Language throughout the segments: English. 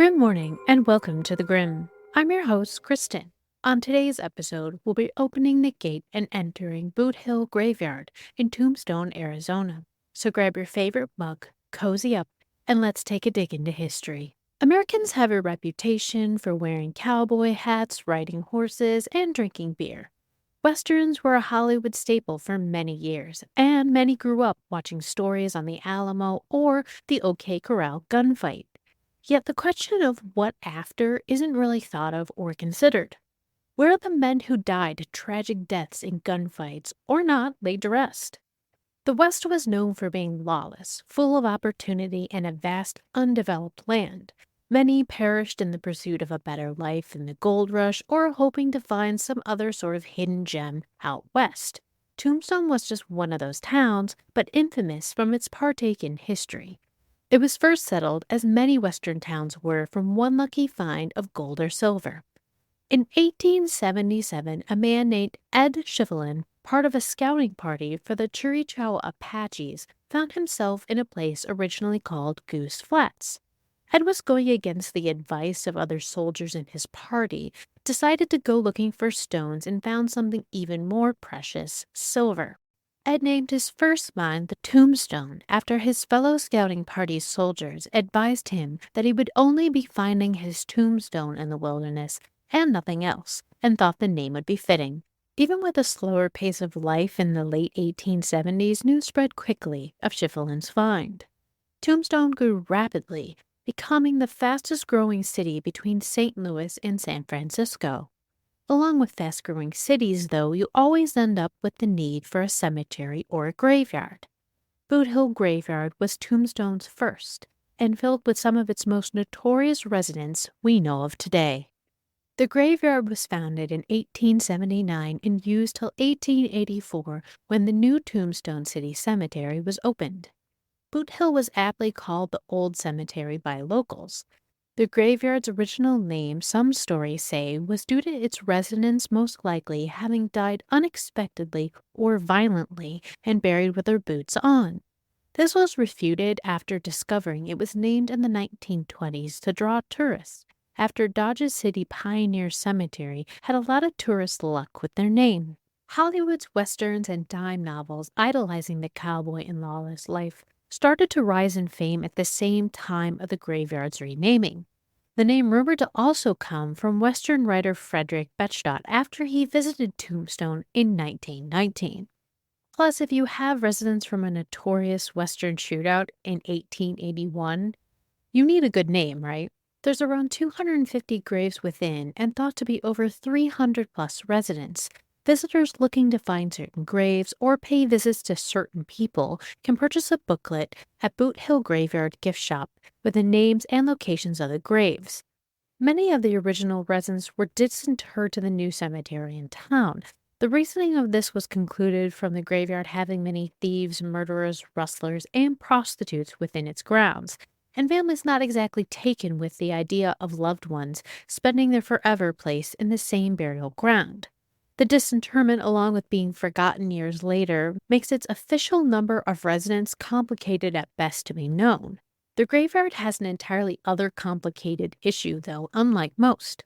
Grim morning and welcome to the Grim. I'm your host, Kristen. On today's episode, we'll be opening the gate and entering Boothill Graveyard in Tombstone, Arizona. So grab your favorite mug, cozy up, and let's take a dig into history. Americans have a reputation for wearing cowboy hats, riding horses, and drinking beer. Westerns were a Hollywood staple for many years, and many grew up watching stories on the Alamo or the OK Corral gunfight. Yet the question of what after isn't really thought of or considered. Where are the men who died tragic deaths in gunfights or not laid to rest? The West was known for being lawless, full of opportunity and a vast, undeveloped land. Many perished in the pursuit of a better life in the gold rush or hoping to find some other sort of hidden gem out west. Tombstone was just one of those towns, but infamous from its partake in history. It was first settled, as many Western towns were, from one lucky find of gold or silver. In 1877, a man named Ed Schieffelin, part of a scouting party for the Chiricahua Apaches, found himself in a place originally called Goose Flats. Ed was going against the advice of other soldiers in his party, decided to go looking for stones and found something even more precious, silver. Ed named his first mine the Tombstone after his fellow scouting party's soldiers advised him that he would only be finding his tombstone in the wilderness and nothing else, and thought the name would be fitting. Even with a slower pace of life in the late 1870s, news spread quickly of Schiffelin's find. Tombstone grew rapidly, becoming the fastest growing city between St. Louis and San Francisco. Along with fast-growing cities, though, you always end up with the need for a cemetery or a graveyard. Boothill Graveyard was Tombstone's first, and filled with some of its most notorious residents we know of today. The graveyard was founded in 1879 and used till 1884 when the new Tombstone City Cemetery was opened. Boothill was aptly called the Old Cemetery by locals. The graveyard's original name, some stories say, was due to its residents most likely having died unexpectedly or violently and buried with their boots on. This was refuted after discovering it was named in the 1920s to draw tourists, after Dodge City Pioneer Cemetery had a lot of tourist luck with their name. Hollywood's westerns and dime novels idolizing the cowboy and lawless life started to rise in fame at the same time of the graveyard's renaming. The name rumored to also come from Western writer Frederick Bechstadt after he visited Tombstone in 1919. Plus, if you have residents from a notorious Western shootout in 1881, you need a good name, right? There's around 250 graves within and thought to be over 300 plus residents. Visitors looking to find certain graves or pay visits to certain people can purchase a booklet at Boothill Graveyard gift shop with the names and locations of the graves. Many of the original residents were disinterred to the new cemetery in town. The reasoning of this was concluded from the graveyard having many thieves, murderers, rustlers, and prostitutes within its grounds, and families not exactly taken with the idea of loved ones spending their forever place in the same burial ground. The disinterment, along with being forgotten years later, makes its official number of residents complicated at best to be known. The graveyard has an entirely other complicated issue, though, unlike most.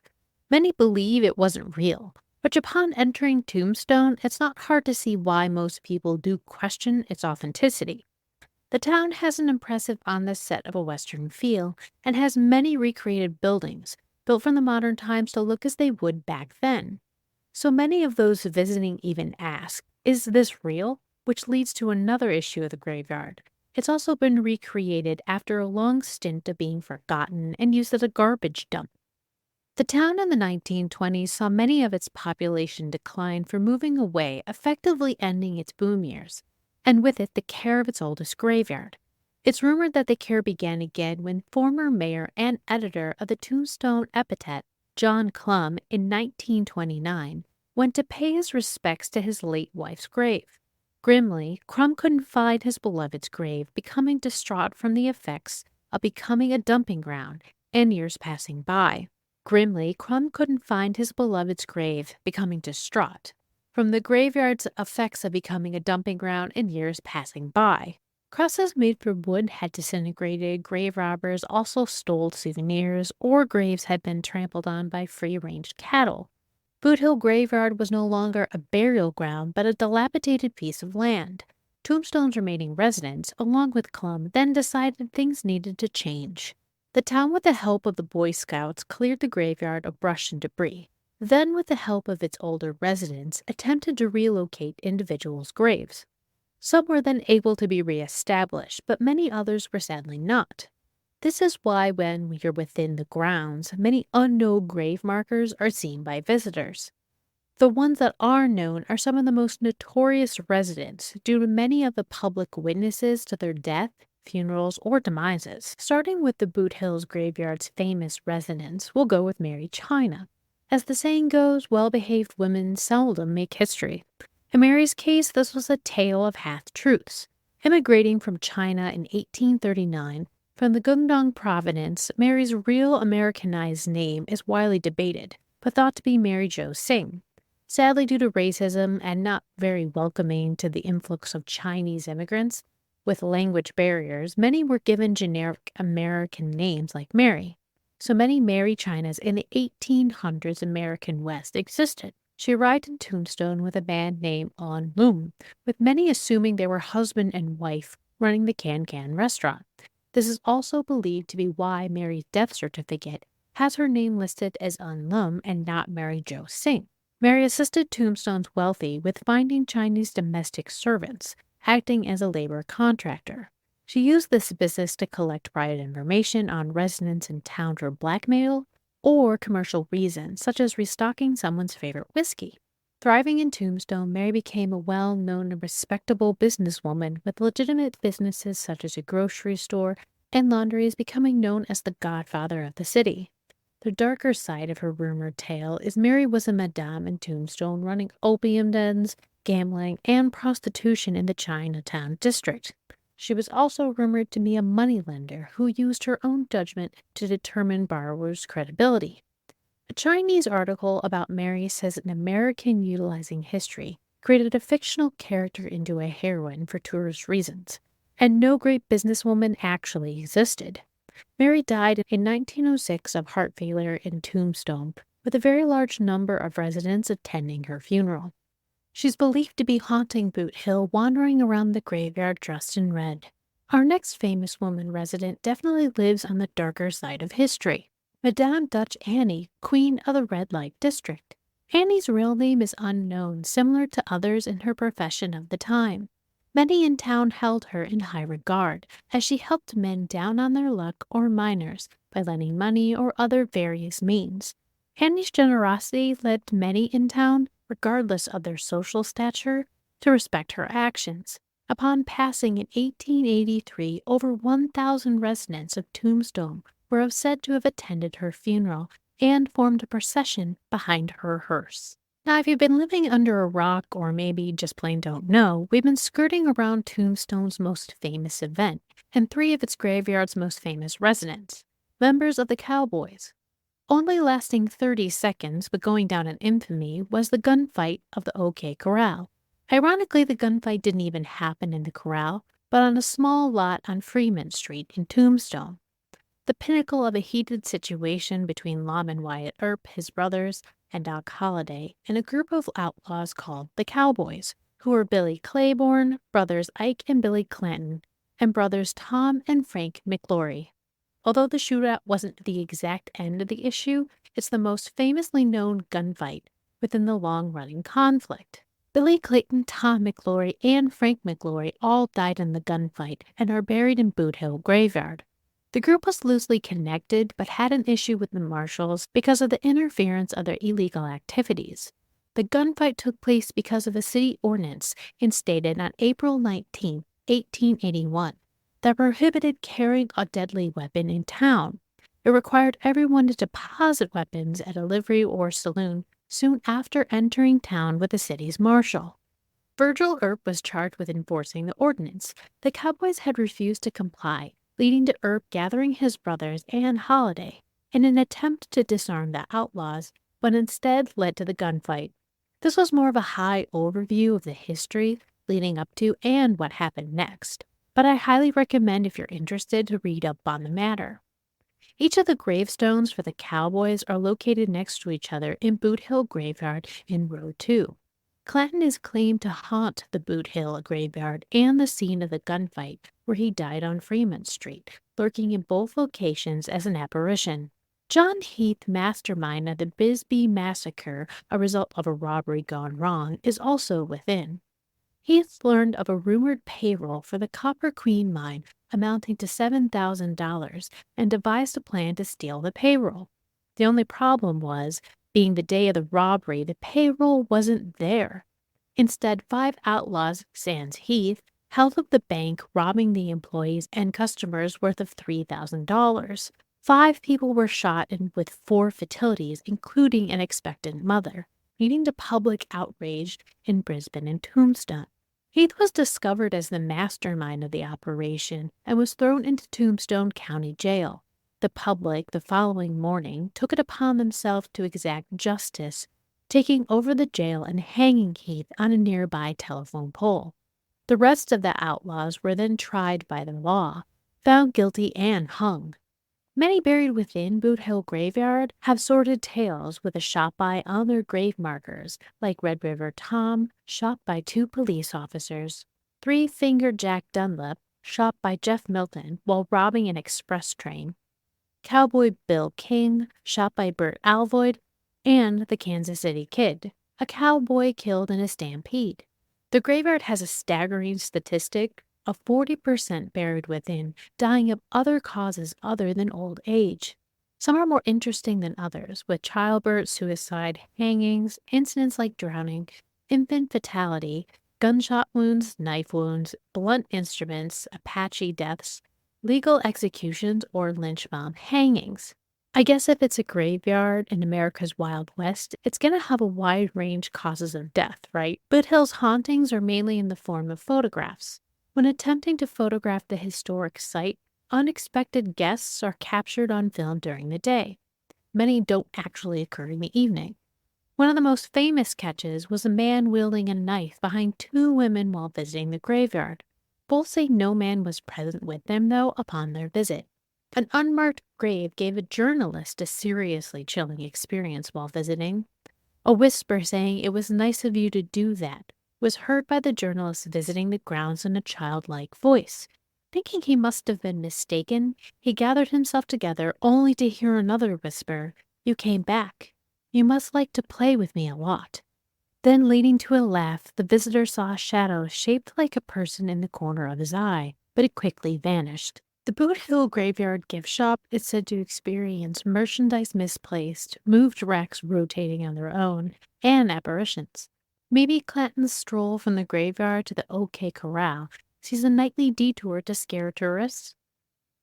Many believe it wasn't real, but upon entering Tombstone, it's not hard to see why most people do question its authenticity. The town has an impressive on the set of a Western feel and has many recreated buildings, built from the modern times to look as they would back then. So many of those visiting even ask, is this real? Which leads to another issue of the graveyard. It's also been recreated after a long stint of being forgotten and used as a garbage dump. The town in the 1920s saw many of its population decline for moving away, effectively ending its boom years, and with it the care of its oldest graveyard. It's rumored that the care began again when former mayor and editor of the Tombstone epitaph, John Clum, in 1929, went to pay his respects to his late wife's grave. Grimly, Clum couldn't find his beloved's grave, becoming distraught from the effects of becoming a dumping ground and years passing by. Grimly, Clum couldn't find his beloved's grave, becoming distraught from the graveyard's effects of becoming a dumping ground and years passing by. Crosses made from wood had disintegrated, grave robbers also stole souvenirs, or graves had been trampled on by free range cattle. Boothill Graveyard was no longer a burial ground, but a dilapidated piece of land. Tombstone's remaining residents, along with Clum, then decided things needed to change. The town, with the help of the Boy Scouts, cleared the graveyard of brush and debris. Then, with the help of its older residents, attempted to relocate individuals' graves. Some were then able to be reestablished, but many others were sadly not. This is why, when we are within the grounds, many unknown grave markers are seen by visitors. The ones that are known are some of the most notorious residents due to many of the public witnesses to their death, funerals, or demises. Starting with the Boothill Graveyard's famous residents, we'll go with Mary China. As the saying goes, well-behaved women seldom make history. In Mary's case, this was a tale of half-truths. Immigrating from China in 1839, from the Guangdong province, Mary's real Americanized name is widely debated, but thought to be Mary Jo Singh. Sadly, due to racism and not very welcoming to the influx of Chinese immigrants with language barriers, many were given generic American names like Mary. So many Mary Chinas in the 1800s American West existed. She arrived in Tombstone with a band named On Loom, with many assuming they were husband and wife running the Can restaurant. This is also believed to be why Mary's death certificate has her name listed as Un Lum and not Mary Jo Singh. Mary assisted Tombstone's wealthy with finding Chinese domestic servants, acting as a labor contractor. She used this business to collect private information on residents in town for blackmail or commercial reasons, such as restocking someone's favorite whiskey. Thriving in Tombstone, Mary became a well-known and respectable businesswoman with legitimate businesses such as a grocery store and laundries, becoming known as the godfather of the city. The darker side of her rumored tale is Mary was a madame in Tombstone running opium dens, gambling, and prostitution in the Chinatown district. She was also rumored to be a moneylender who used her own judgment to determine borrowers' credibility. A Chinese article about Mary says an American utilizing history created a fictional character into a heroine for tourist reasons, and no great businesswoman actually existed. Mary died in 1906 of heart failure in Tombstone, with a very large number of residents attending her funeral. She's believed to be haunting Boot Hill, wandering around the graveyard dressed in red. Our next famous woman resident definitely lives on the darker side of history. Madame Dutch Annie, Queen of the Red Light District. Annie's real name is unknown, similar to others in her profession of the time. Many in town held her in high regard, as she helped men down on their luck or minors by lending money or other various means. Annie's generosity led many in town, regardless of their social stature, to respect her actions. Upon passing in 1883, over 1,000 residents of Tombstone were said to have attended her funeral and formed a procession behind her hearse. Now, if you've been living under a rock or maybe just plain don't know, we've been skirting around Tombstone's most famous event and three of its graveyard's most famous residents, members of the Cowboys. Only lasting 30 seconds, but going down in infamy, was the gunfight of the OK Corral. Ironically, the gunfight didn't even happen in the Corral, but on a small lot on Freeman Street in Tombstone. The pinnacle of a heated situation between Lom and Wyatt Earp, his brothers, and Doc Holliday, and a group of outlaws called the Cowboys, who were Billy Claiborne, brothers Ike and Billy Clanton, and brothers Tom and Frank McLaury. Although the shootout wasn't the exact end of the issue, it's the most famously known gunfight within the long-running conflict. Billy Clayton, Tom McLaury, and Frank McLaury all died in the gunfight and are buried in Boothill Graveyard. The group was loosely connected but had an issue with the marshals because of the interference of their illegal activities. The gunfight took place because of a city ordinance instated on April 19, 1881, that prohibited carrying a deadly weapon in town. It required everyone to deposit weapons at a livery or saloon soon after entering town with the city's marshal. Virgil Earp was charged with enforcing the ordinance. The Cowboys had refused to comply, leading to Earp gathering his brothers and Holliday in an attempt to disarm the outlaws, but instead led to the gunfight. This was more of a high overview of the history leading up to and what happened next. but I highly recommend if you're interested to read up on the matter. Each of the gravestones for the cowboys are located next to each other in Boothill Graveyard in Row 2. Clanton is claimed to haunt the Boothill Graveyard and the scene of the gunfight where he died on Fremont Street, lurking in both locations as an apparition. John Heath, mastermind of the Bisbee Massacre, a result of a robbery gone wrong, is also within. Heath learned of a rumored payroll for the Copper Queen mine amounting to $7,000 and devised a plan to steal the payroll. The only problem was, being the day of the robbery, the payroll wasn't there. Instead, 5 outlaws, sans Heath, held up the bank, robbing the employees and customers worth of $3,000. 5 people were shot and with 4 fatalities, including an expectant mother, leading to public outrage in Brisbane and Tombstone. Heath was discovered as the mastermind of the operation and was thrown into Tombstone County Jail. The public, the following morning, took it upon themselves to exact justice, taking over the jail and hanging Heath on a nearby telephone pole. The rest of the outlaws were then tried by the law, found guilty, and hung. Many buried within Boothill Graveyard have sordid tales with a shot by on their grave markers, like Red River Tom, shot by 2 police officers, Three-Fingered Jack Dunlap, shot by Jeff Milton while robbing an express train, Cowboy Bill King, shot by Bert Alvoyd, and the Kansas City Kid, a cowboy killed in a stampede. The graveyard has a staggering statistic of 40% buried within, dying of other causes other than old age. Some are more interesting than others, with childbirth, suicide, hangings, incidents like drowning, infant fatality, gunshot wounds, knife wounds, blunt instruments, Apache deaths, legal executions, or lynch mob hangings. I guess if it's a graveyard in America's Wild West, it's going to have a wide range causes of death, right? Boothill's hauntings are mainly in the form of photographs. When attempting to photograph the historic site, unexpected guests are captured on film during the day. Many don't actually occur in the evening. One of the most famous catches was a man wielding a knife behind 2 women while visiting the graveyard. Both say no man was present with them, though, upon their visit. An unmarked grave gave a journalist a seriously chilling experience while visiting. A whisper saying it was nice of you to do that was heard by the journalist visiting the grounds in a childlike voice. Thinking he must have been mistaken, he gathered himself together only to hear another whisper, "You came back. You must like to play with me a lot." Then, leading to a laugh, the visitor saw a shadow shaped like a person in the corner of his eye, but it quickly vanished. The Boothill Graveyard gift shop is said to experience merchandise misplaced, moved racks rotating on their own, and apparitions. Maybe Clanton's stroll from the graveyard to the OK Corral sees a nightly detour to scare tourists.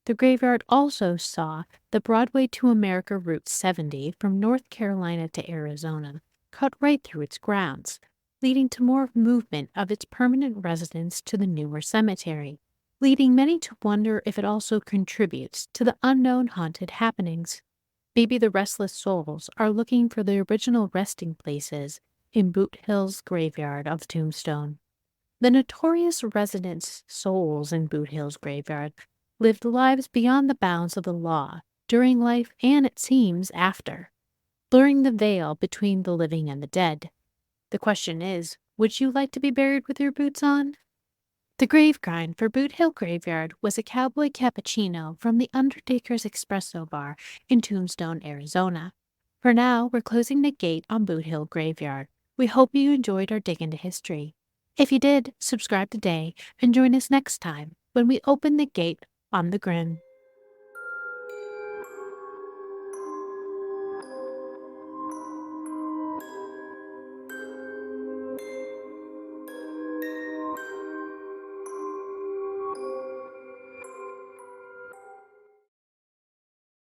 The graveyard also saw the Broadway to America Route 70 from North Carolina to Arizona cut right through its grounds, leading to more movement of its permanent residents to the newer cemetery, leading many to wonder if it also contributes to the unknown haunted happenings. Maybe the restless souls are looking for the original resting places in Boothill's Graveyard of Tombstone. The notorious residents' souls in Boothill's Graveyard lived lives beyond the bounds of the law, during life and, it seems, after, blurring the veil between the living and the dead. The question is, would you like to be buried with your boots on? The grave grind for Boothill Graveyard was a cowboy cappuccino from the Undertaker's Espresso Bar in Tombstone, Arizona. For now, we're closing the gate on Boothill Graveyard. We hope you enjoyed our dig into history. If you did, subscribe today and join us next time when we open the gate on the Grim.